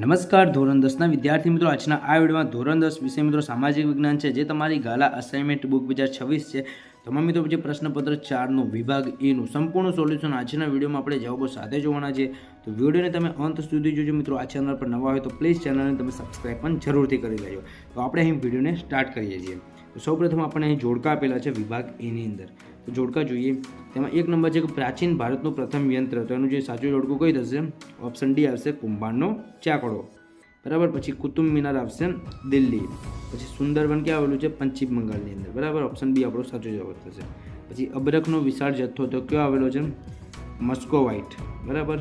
નમસ્કાર ધોરણ 10ના વિદ્યાર્થી મિત્રો, આજના આ વિડીયોમાં ધોરણ 10 વિષય મિત્રો સામાજિક વિજ્ઞાન છે, જે તમારી ગાલા અસાઇનમેન્ટ બુક 2026 છે. તમામ મિત્રો પછી પ્રશ્નપત્ર 4નો વિભાગ એનું સંપૂર્ણ સોલ્યુશન આજના વિડીયોમાં આપણે જવાબો સાથે જોવાના છે. તો વિડીયોને તમે અંત સુધી જોજો મિત્રો. આ ચેનલ પર નવા હોય તો પ્લીઝ ચેનલને તમે સબસ્ક્રાઈબ પણ જરૂરથી કરી લેજો. તો આપણે અહીં વિડીયોને સ્ટાર્ટ કરીએ છીએ. તો સૌપ્રથમ આપણે અહીં જોડકા આપેલા છે વિભાગ એની અંદર. તો જોડકા જોઈએ. તેમાં એક નંબર છે કે પ્રાચીન ભારતનું પ્રથમ યંત્ર. તો એનું જે સાચું જોડકું કઈ થશે? ઓપ્શન ડી આવશે, કુંભારનો ચાકડો. બરાબર. પછી કુતુબ મિનાર આવશે દિલ્હી. પછી સુંદરવન ક્યાં આવેલું છે? પશ્ચિમ બંગાળની અંદર. બરાબર. ઓપ્શન બી આપણો સાચો જવાબ થશે. પછી અબરખનો વિશાળ જથ્થો તો કયો આવેલો છે? મસ્કોવાઇટ. બરાબર.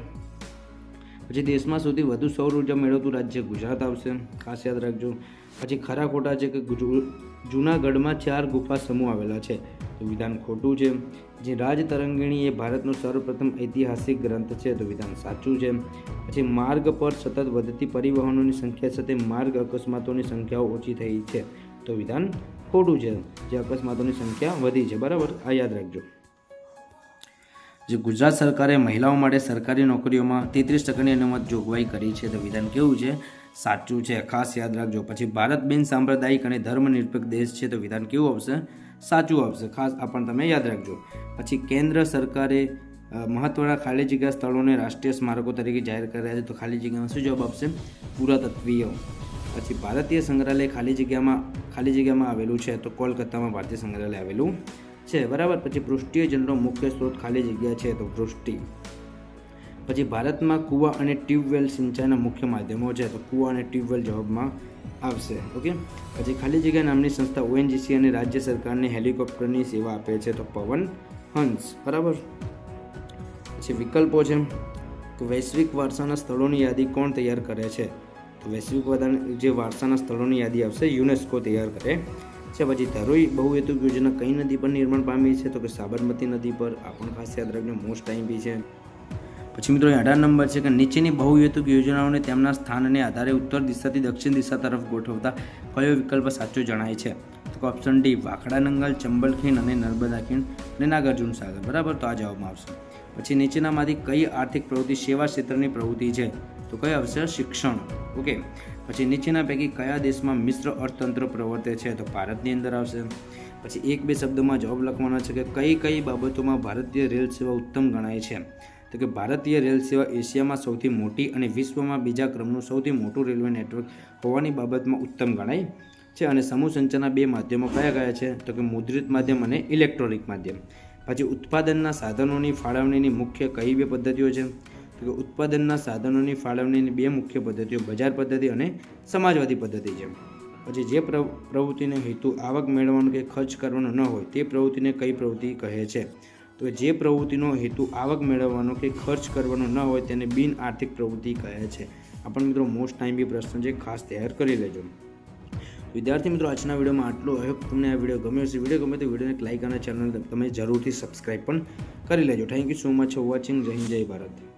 પછી દેશમાં સૌથી વધુ સૌર ઉર્જા મેળવતું રાજ્ય ગુજરાત આવશે, ખાસ યાદ રાખજો. પછી ખરા ખોટા છે કે જૂનાગઢમાં 4 ગુફા સમૂહ આવેલા છે. તો વિધાન ખોટું છે. જે રાજ તરંગિણી એ ભારતનો સર્વપ્રથમ ઐતિહાસિક ગ્રંથ છે. તો વિધાન સાચું છે. પછી માર્ગ પર સતત વધતી પરિવહનોની સંખ્યા સાથે માર્ગ અકસ્માતોની સંખ્યાઓ ઓછી થઈ છે. તો વિધાન ખોટું છે. જે અકસ્માતોની સંખ્યા વધી છે. બરાબર, આ યાદ રાખજો. જે ગુજરાત સરકારે મહિલાઓ માટે સરકારી નોકરીઓમાં 33% અનામત જોગવાઈ કરી છે. તો વિધાન કેવું છે? સાચું છે. ખાસ યાદ રાખજો. પછી ભારત બિન સાંપ્રદાયિક અને ધર્મનિરપેક્ષ દેશ છે. તો વિધાન કેવું આવશે? સાચું આવશે. ખાસ આ પણ તમે યાદ રાખજો. પછી કેન્દ્ર સરકારે મહત્વના ખાલી જગ્યા સ્થળોને રાષ્ટ્રીય સ્મારકો તરીકે જાહેર કર્યા છે. તો ખાલી જગ્યામાં શું જવાબ આપશે? પુરાતત્વીય. પછી ભારતીય સંગ્રહાલય ખાલી જગ્યામાં આવેલું છે. તો કોલકાતામાં ભારતીય સંગ્રહાલય આવેલું છે. બરાબર. પછી પૃષ્ઠીય જળનો મુખ્ય સ્ત્રોત ખાલી જગ્યા છે. તો વૃષ્ટિ. પછી ભારતમાં કૂવા અને ટ્યુબવેલ સિંચાઈના મુખ્ય માધ્યમો છે. તો કૂવા અને ટ્યુબવેલ જવાબમાં આવશે. ઓકે. પછી ખાલી જગ્યા નામની સંસ્થા ઓએનજીસી અને રાજ્ય સરકારને હેલિકોપ્ટરની સેવા આપે છે. તો પવન હંસ. બરાબર. પછી વિકલ્પો છે કે વૈશ્વિક વારસાના સ્થળોની યાદી કોણ તૈયાર કરે છે? તો વૈશ્વિક જે વારસાના સ્થળોની યાદી આવશે યુનેસ્કો તૈયાર કરે છે. પછી ધરોઈ બહુહેતુક યોજના કઈ નદી પર નિર્માણ પામી છે? તો કે સાબરમતી નદી પર. આ પણ ખાસ યાદ રાખજો, મોસ્ટ ટાઈમ બી છે. પછી મિત્રો 18 નંબર છે કે નીચેની બહુહેતુક યોજનાઓને તેમના સ્થાનને આધારે ઉત્તર દિશાથી દક્ષિણ દિશા તરફ ગોઠવતા કયો વિકલ્પ સાચો જણાય છે? તો ઓપ્શન ડી વાખડા નંગલ, ચંબલ ખીણ અને નર્મદા ખીણ અને નાગાર્જુન સાગર. બરાબર. તો આ જવાબમાં આવશે. પછી નીચેનામાંથી કઈ આર્થિક પ્રવૃત્તિ સેવા ક્ષેત્રની પ્રવૃત્તિ છે? તો કઈ આવશે? શિક્ષણ. ઓકે. પછી નીચેના પૈકી કયા દેશમાં મિશ્ર અર્થતંત્ર પ્રવર્તે છે? તો ભારતની અંદર આવશે. પછી 1-2 શબ્દોમાં જવાબ લખવાનો છે કે કઈ બાબતોમાં ભારતીય રેલ સેવા ઉત્તમ ગણાય છે? તો કે ભારતીય રેલ સેવા એશિયામાં સૌથી મોટી અને વિશ્વમાં બીજા ક્રમનું સૌથી મોટું રેલવે નેટવર્ક હોવાની બાબતમાં ઉત્તમ ગણાય છે. અને સમૂહ સંચારના 2 માધ્યમો કયા છે? તો કે મુદ્રિત માધ્યમ અને ઇલેક્ટ્રોનિક માધ્યમ. પછી ઉત્પાદનના સાધનોની ફાળવણીની મુખ્ય કઈ 2 પદ્ધતિઓ છે? તો કે ઉત્પાદનના સાધનોની ફાળવણીની 2 મુખ્ય પદ્ધતિઓ બજાર પદ્ધતિ અને સમાજવાદી પદ્ધતિ છે. પછી જે પ્રવૃત્તિનો હેતુ આવક મેળવવાનો કે ખર્ચ કરવાનો ન હોય તે પ્રવૃત્તિને કઈ પ્રવૃત્તિ કહે છે? તો જે પ્રવૃત્તિનો હેતુ આવક મેળવવાનો કે ખર્ચ કરવાનો ન હોય તેને બિન આર્થિક પ્રવૃત્તિ કહે છે. આ પણ મિત્રો મોસ્ટ ટાઈમ બી પ્રશ્ન છે, ખાસ તૈયાર કરી લેજો. વિદ્યાર્થી મિત્રો, આજના વિડીયોમાં આટલું. આઈ હોપ તમને આ વિડીયો ગમ્યો હશે. વિડીયો ગમે તો વિડીયોને લાઈક અને ચેનલ તમે જરૂરથી સબસ્ક્રાઈબ પણ કરી લેજો. Thank you so much for watching. જય હિન્દ, જય ભારત.